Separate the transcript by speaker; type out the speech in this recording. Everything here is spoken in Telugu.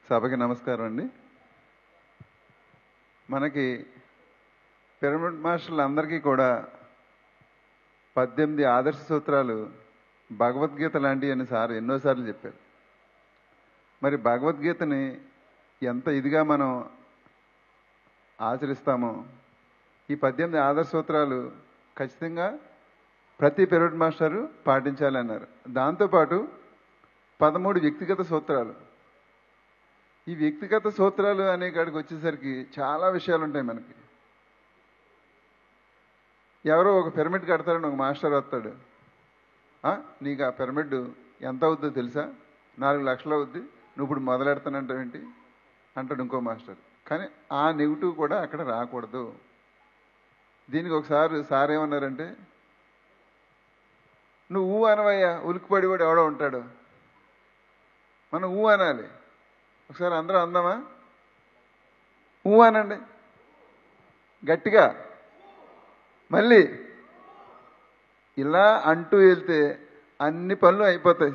Speaker 1: సభకి నమస్కారం అండి. మనకి పిరమిడ్ మాస్టర్లు అందరికీ కూడా 18 ఆదర్శ సూత్రాలు భగవద్గీత లాంటివి అని సార్ ఎన్నోసార్లు చెప్పారు. మరి భగవద్గీతని ఎంత ఇదిగా మనం ఆచరిస్తామో ఈ 18 ఆదర్శ సూత్రాలు ఖచ్చితంగా ప్రతి పిరమిడ్ మాస్టరు పాటించాలి అన్నారు. దాంతోపాటు 13 వ్యక్తిగత సూత్రాలు. ఈ వ్యక్తిగత సూత్రాలు అనే కాడికి వచ్చేసరికి చాలా విషయాలు ఉంటాయి మనకి. ఎవరో ఒక పిరమిడ్ కడతాడని ఒక మాస్టర్ వస్తాడు. నీకు ఆ పిరమిడ్ ఎంత అవుద్దో తెలుసా? 4 లక్షలు అవుద్ది, నువ్వు ఇప్పుడు మొదలెడతానంటావేంటి అంటాడు ఇంకో మాస్టర్. కానీ ఆ నెగిటివ్ కూడా అక్కడ రాకూడదు. దీనికి ఒకసారి సార్ ఏమన్నారంటే, నువ్వు ఊ అనవయ్యా, ఉలిక్కిపడి కూడా ఎవడో ఉంటాడు, మనం ఊ అనాలి. ఒకసారి అందరూ అందామా? ఊ అనండి గట్టిగా. మళ్ళీ ఇలా అంటూ వెళ్తే అన్ని పనులు అయిపోతాయి.